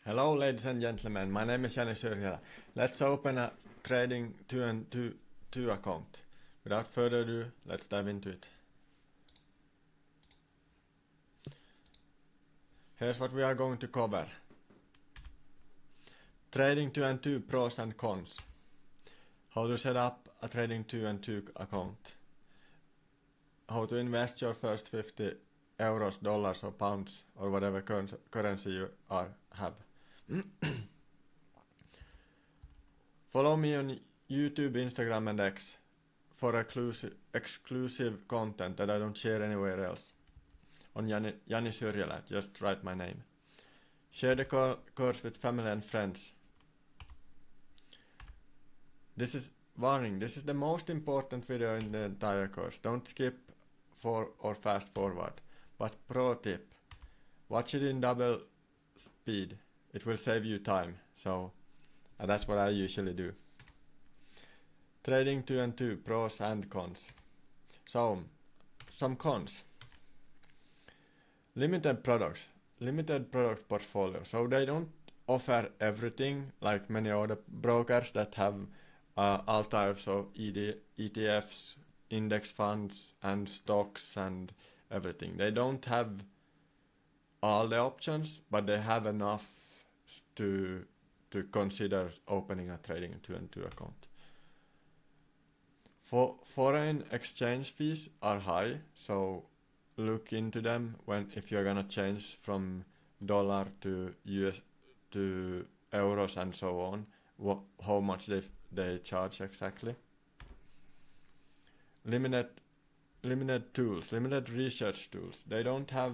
Hello ladies and gentlemen, my name is Userfriendly. Let's open a Trading212 account. Without further ado, let's dive into it. Here's what we are going to cover. Trading212 pros and cons. How to set up a Trading212 account. How to invest your first 50 euros, dollars or pounds or whatever currency you have. Follow me on YouTube, Instagram and X for exclusive content that I don't share anywhere else. On Jani Syrjälä, just write my name. Share the course with family and friends. This is warning, this is the most important video in the entire course. Don't skip or fast forward. But pro tip, watch it in double speed. It will save you time, so that's what I usually do. Trading212 pros and cons. So, some cons. Limited product portfolio. So they don't offer everything like many other brokers that have all types of ETFs, index funds and stocks and everything. They don't have all the options, but they have enough to consider opening a Trading212 account. Foreign exchange fees are high, so look into them if you're gonna change from dollar to US to euros and so on, how much they charge exactly. Limited research tools. They don't have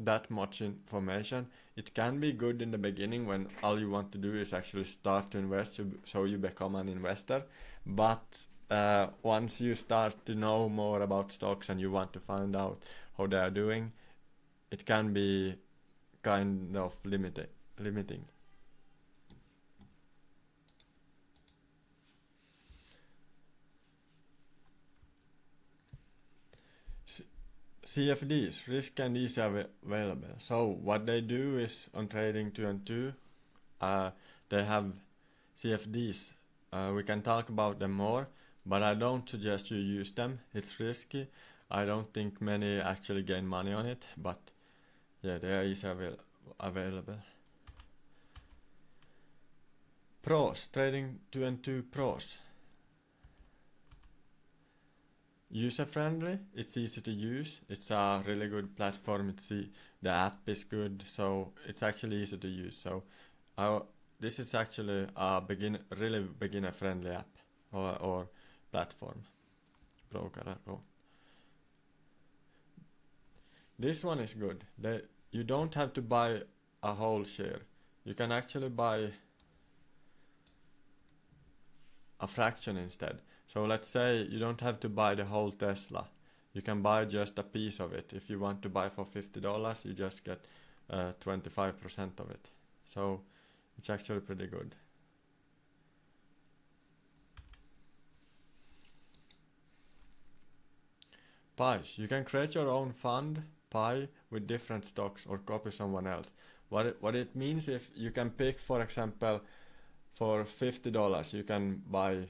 that much information. It can be good in the beginning when all you want to do is actually start to invest, so you become an investor. But once you start to know more about stocks and you want to find out how they are doing, it can be kind of limiting. CFDs, risk and easy available. So what they do is on Trading212, they have CFDs. We can talk about them more, but I don't suggest you use them. It's risky. I don't think many actually gain money on it, but yeah, they are easy available. Pros, Trading212 pros. User-friendly, it's easy to use, it's a really good platform, the app is good, so it's actually easy to use. So this is actually a really beginner-friendly app or platform, broker account. This one is good. You don't have to buy a whole share. You can actually buy a fraction instead. So let's say you don't have to buy the whole Tesla. You can buy just a piece of it. If you want to buy for $50, you just get 25% of it. So it's actually pretty good. Pies. You can create your own fund pie with different stocks or copy someone else. What it means, if you can pick, for example, for $50 you can buy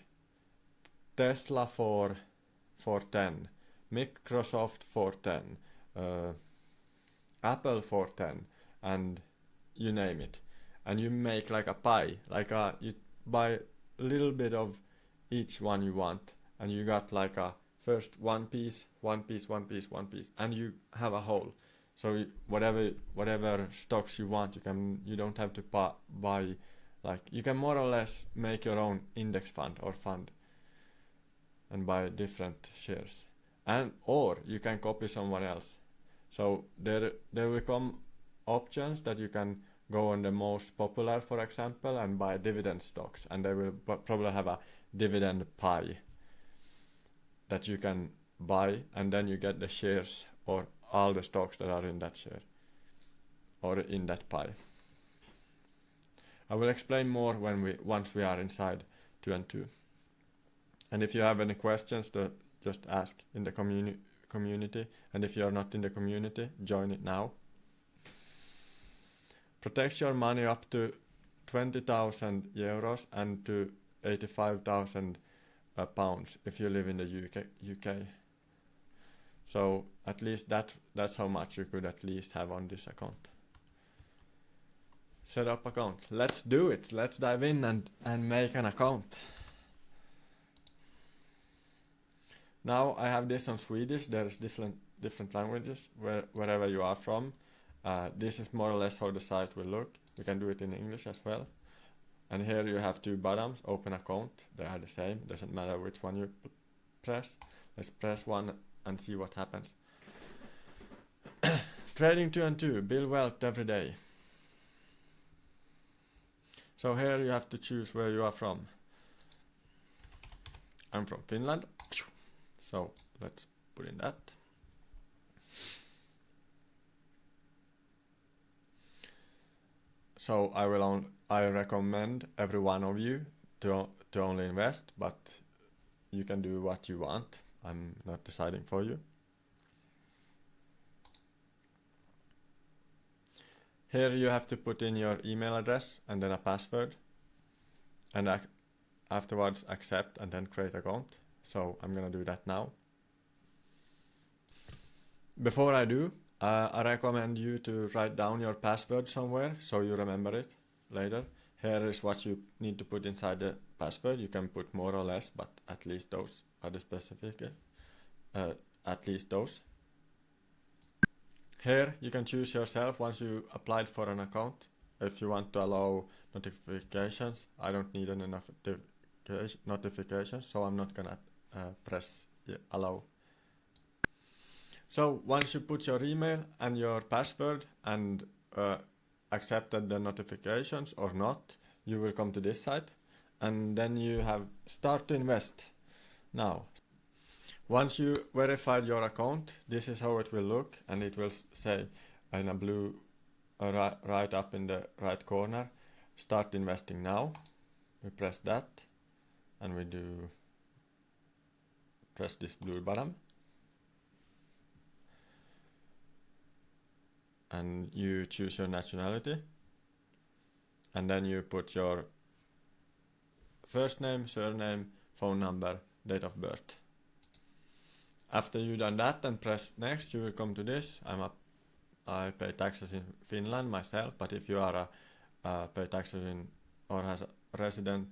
Tesla for 10, Microsoft for 10, Apple for 10, and you name it. And you make like a pie, you buy a little bit of each one you want, and you got like a first one piece, and you have a whole. So whatever stocks you want, you don't have to buy, like you can more or less make your own index fund or fund and buy different shares, or you can copy someone else. So there will come options that you can go on the most popular, for example, and buy dividend stocks, and they will probably have a dividend pie that you can buy, and then you get the shares or all the stocks that are in that share or in that pie. I will explain more once we are inside 212. And if you have any questions, just ask in the community. And if you are not in the community, join it now. protects your money up to 20,000 euros and to 85,000 pounds if you live in the UK. So at least that's how much you could at least have on this account. Set up account. Let's do it. Let's dive in and make an account. Now I have this on Swedish. There's different languages wherever you are from. This is more or less how the site will look. You can do it in English as well. And here you have two buttons, open account. They are the same. Doesn't matter which one you press. Let's press one and see what happens. Trading212, build wealth every day. So here you have to choose where you are from. I'm from Finland. So let's put in that. So I recommend every one of you to only invest, but you can do what you want. I'm not deciding for you. Here you have to put in your email address and then a password, and afterwards accept and then create account. So I'm gonna do that now. Before I do, I recommend you to write down your password somewhere so you remember it later. Here is what you need to put inside the password. You can put more or less, but at least those are the specific. At least those. Here you can choose yourself once you applied for an account. If you want to allow notifications, I don't need any notifications, so I'm not gonna press allow. So once you put your email and your password and accepted the notifications or not, you will come to this site, and then you have start to invest. Now, once you verified your account, this is how it will look, and it will say in a blue right up in the right corner, start investing now. We press that, and we press this blue button, and you choose your nationality, and then you put your first name, surname, phone number, date of birth. After you've done that and press next, you will come to this. I pay taxes in Finland myself, but if you are pay taxes in or has a resident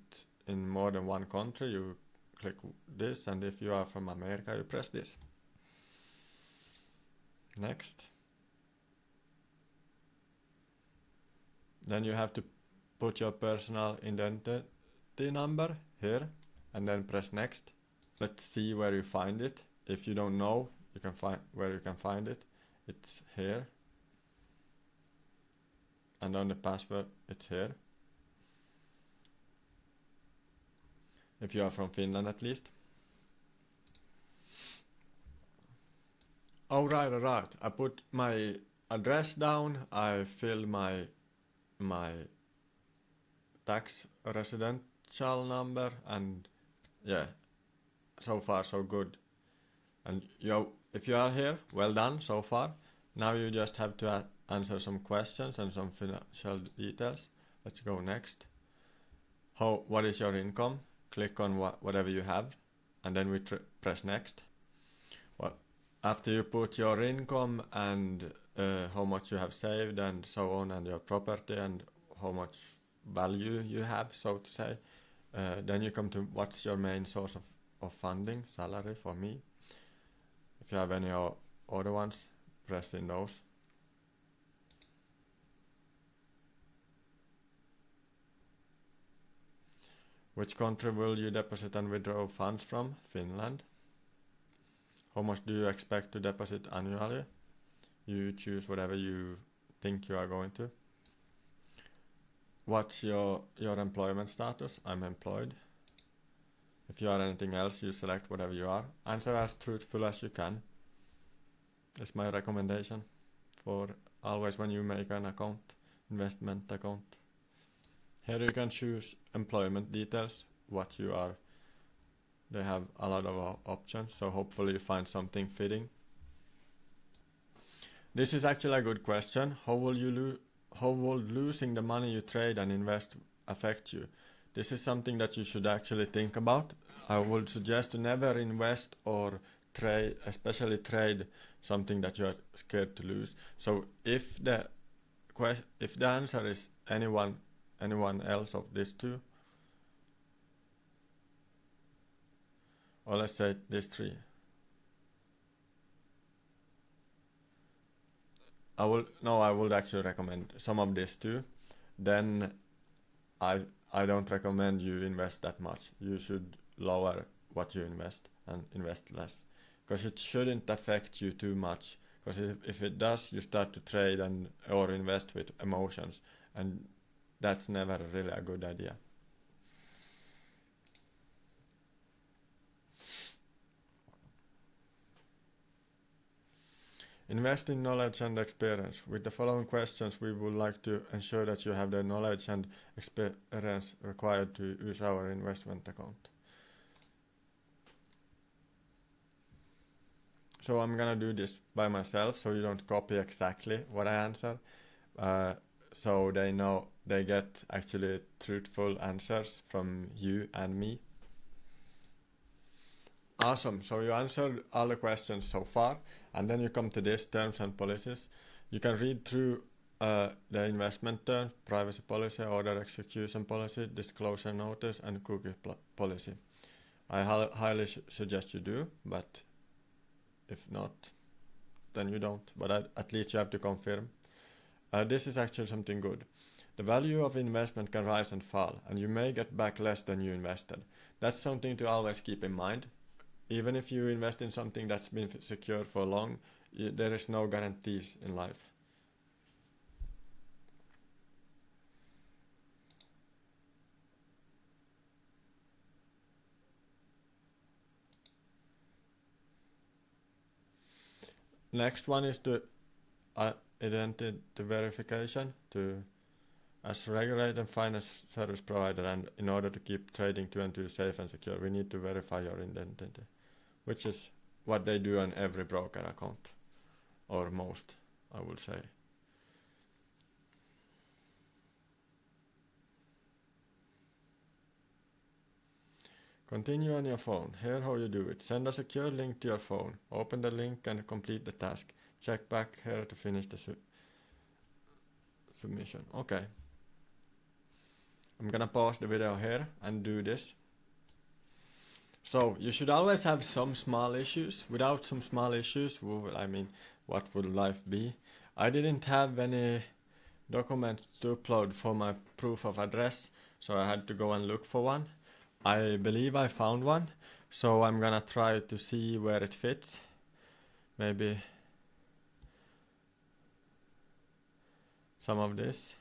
in more than one country, you click this, and if you are from America, you press this. Next. Then you have to put your personal identity number here, and then press next. Let's see where you find it. If you don't know, you can find where you can find it. It's here, and on the password, it's here. If you are from Finland, at least. Alright. I put my address down. I filled my tax residential number, and yeah, so far so good. And if you are here, well done so far. Now you just have to answer some questions and some financial details. Let's go next. What is your income? Click on whatever you have, and then we press next. Well, after you put your income and how much you have saved and so on, and your property and how much value you have, so to say, then you come to what's your main source of funding, salary for me. If you have any other ones, press in those. Which country will you deposit and withdraw funds from? Finland. How much do you expect to deposit annually? You choose whatever you think you are going to. What's your employment status? I'm employed. If you are anything else, you select whatever you are. Answer as truthful as you can. It's my recommendation for always when you make an account, investment account. Here you can choose employment details, what you are. They have a lot of options, so hopefully you find something fitting. This is actually a good question. How will would losing the money you trade and invest affect you? This is something that you should actually think about. I would suggest to never invest or trade, especially trade something that you are scared to lose. So if the answer is anyone else of these two, or let's say these three, I would actually recommend some of these two. Then I don't recommend you invest that much. You should lower what you invest and invest less, because it shouldn't affect you too much. Because if it does, you start to trade or invest with emotions, and that's never really a good idea. Invest in knowledge and experience. With the following questions, we would like to ensure that you have the knowledge and experience required to use our investment account. So I'm gonna do this by myself, so you don't copy exactly what I answer. So they get actually truthful answers from you and me. Awesome, so you answered all the questions so far, and then you come to this terms and policies. You can read through the investment terms, privacy policy, order execution policy, disclosure notice, and cookie policy. I highly suggest you do, but if not, then you don't, but at least you have to confirm. This is actually something good. The value of investment can rise and fall, and you may get back less than you invested. That's something to always keep in mind. Even if you invest in something that's been secure for long, there is no guarantees in life. Next one is to identity verification. As a regulated finance service provider, and in order to keep Trading212 safe and secure, we need to verify your identity, which is what they do on every broker account, or most, I would say. Continue on your phone. Here how you do it. Send a secure link to your phone. Open the link and complete the task. Check back here to finish the submission. Okay. I'm gonna pause the video here and do this. So you should always have some small issues. Without some small issues, what would life be? I didn't have any documents to upload for my proof of address, so I had to go and look for one. I believe I found one, so I'm gonna try to see where it fits. Maybe some of this,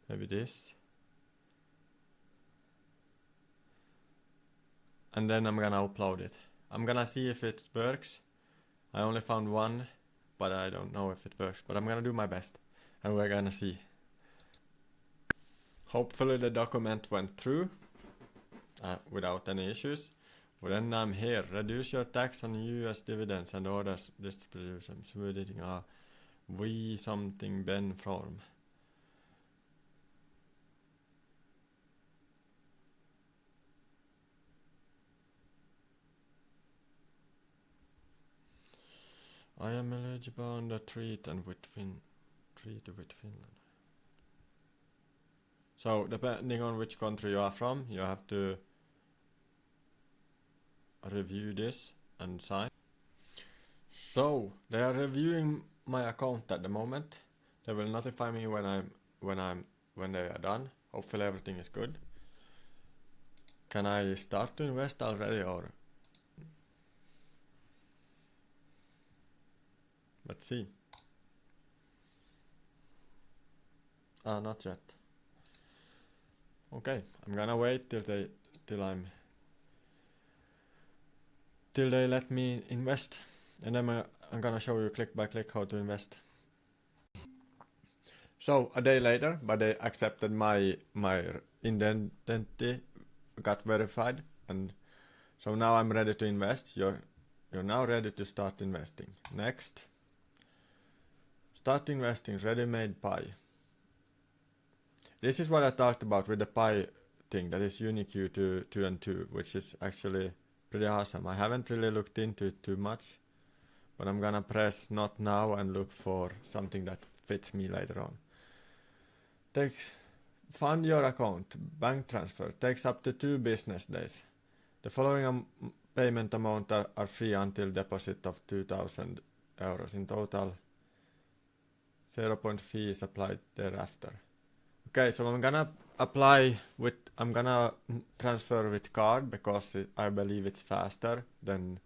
maybe this, and then I'm gonna upload it. I'm gonna see if it works. I only found one, but I don't know if it works, but I'm gonna do my best, and we're gonna see. Hopefully the document went through without any issues. Well, then I'm here. Reduce your tax on US dividends and orders distribution. Swedish we something Ben from. I am eligible on the treaty with Finland. So depending on which country you are from, you have to review this and sign. So they are reviewing my account at the moment. They will notify me when they are done. Hopefully everything is good. Can I start to invest already, or let's see. Not yet. Okay, I'm gonna wait till they let me invest, and then I'm gonna show you click by click how to invest. So a day later, but they accepted my identity, got verified, and so now I'm ready to invest. You're now ready to start investing. Next. Start investing, ready-made pie. This is what I talked about with the Pi thing, that is UniQ212, which is actually pretty awesome. I haven't really looked into it too much, but I'm gonna press not now and look for something that fits me later on. Fund your account. Bank transfer takes up to 2 business days. The following payment amount are free until deposit of 2,000 euros. In total, 0 point fee is applied thereafter. Okay, so I'm gonna transfer with card because I believe it's faster than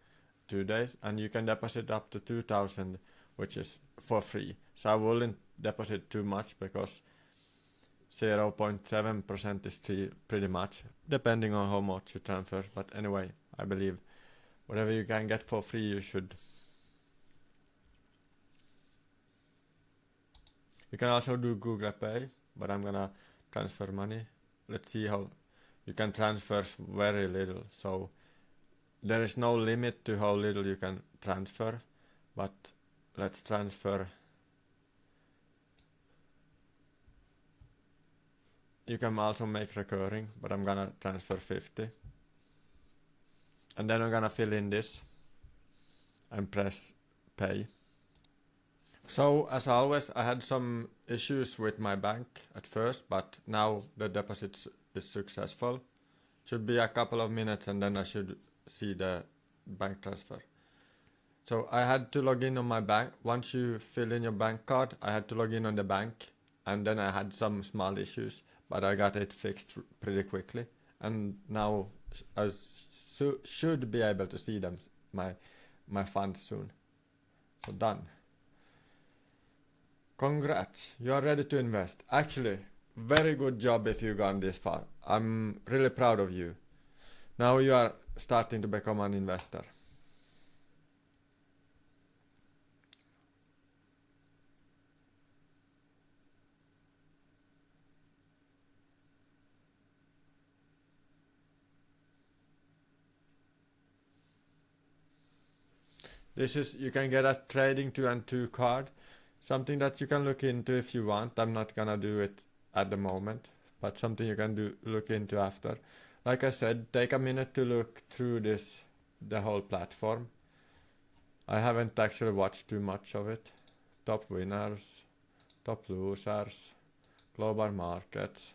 2 days, and you can deposit up to 2,000, which is for free. So I wouldn't deposit too much because 0.7% is pretty much, depending on how much you transfer. But anyway, I believe whatever you can get for free, you should. You can also do Google Pay, but I'm gonna transfer money. Let's see how you can transfer very little. So there is no limit to how little you can transfer, but let's transfer. You can also make recurring, but I'm gonna transfer 50. And then I'm gonna fill in this and press pay. So as always, I had some issues with my bank at first, but now the deposit is successful. Should be a couple of minutes and then I should see the bank transfer. So I had to log in on my bank. Once you fill in your bank card, I had to log in on the bank, and then I had some small issues, but I got it fixed pretty quickly, and now I should be able to see them, my funds soon. So done. Congrats, you are ready to invest. Actually, very good job if you gone this far. I'm really proud of you. Now you are starting to become an investor. This is, you can get a Trading212 card, something that you can look into if you want. I'm not gonna do it at the moment, but something you can look into after. Like I said, take a minute to look through the whole platform. I haven't actually watched too much of it. Top winners, top losers, global markets,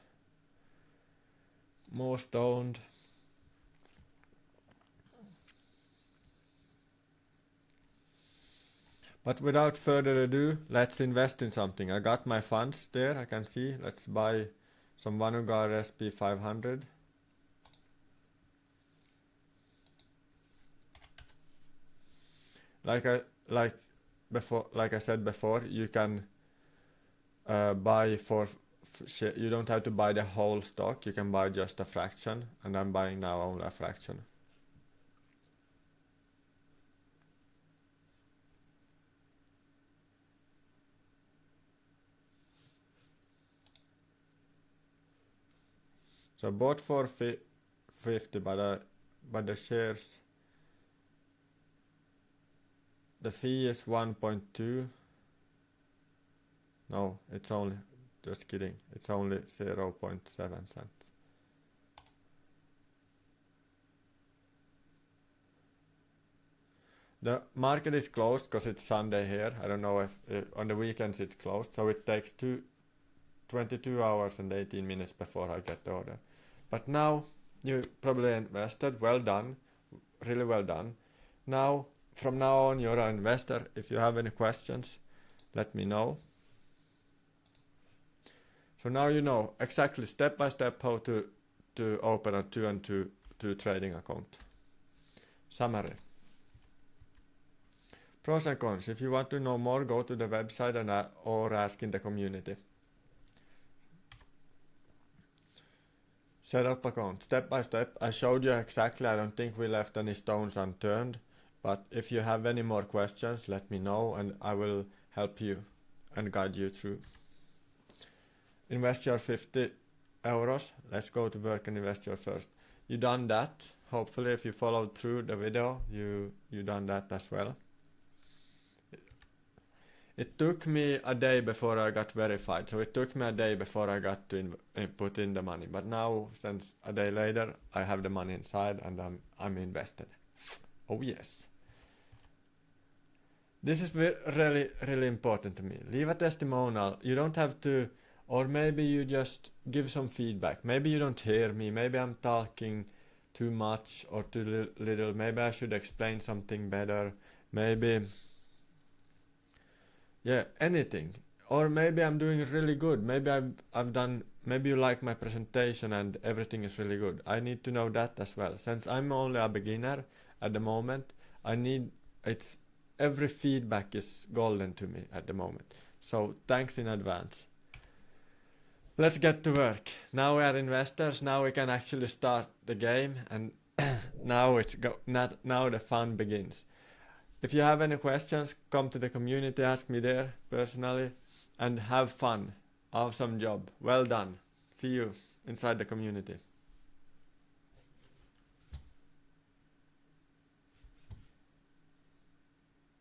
most owned. But without further ado, let's invest in something. I got my funds there, I can see. Let's buy some Vanguard SP500. Like I said before, you can buy for you don't have to buy the whole stock. You can buy just a fraction, and I'm buying now only a fraction. So bought for 50, but the shares, the fee is 1.2. No, it's only, just kidding, it's only 0.7 cents. The market is closed because it's Sunday here. I don't know if on the weekends it's closed, so it takes 22 hours and 18 minutes before I get the order. But now you probably invested. Well done, really well done. Now, from now on, you're an investor. If you have any questions, let me know. So now you know exactly step by step how to open a 2 trading account. Summary. Pros and cons. If you want to know more, go to the website or ask in the community. Set up account step by step. I showed you exactly. I don't think we left any stones unturned. But if you have any more questions, let me know and I will help you and guide you through. Invest your 50 euros. Let's go to work and invest your first. You done that. Hopefully, if you followed through the video, you done that as well. it took me a day before I got verified. So it took me a day before I got to put in the money. But now, since a day later, I have the money inside and I'm invested. Oh yes. This is really, really important to me. Leave a testimonial. You don't have to, or maybe you just give some feedback. Maybe you don't hear me. Maybe I'm talking too much or too little. Maybe I should explain something better. Maybe, yeah, anything. Or maybe I'm doing really good. Maybe I've done. Maybe you like my presentation and everything is really good. I need to know that as well. Since I'm only a beginner at the moment, it's every feedback is golden to me at the moment. So thanks in advance. Let's get to work. Now we are investors. Now we can actually start the game, and now now the fun begins. If you have any questions, come to the community, ask me there personally, and have fun. Awesome job. Well done. See you inside the community.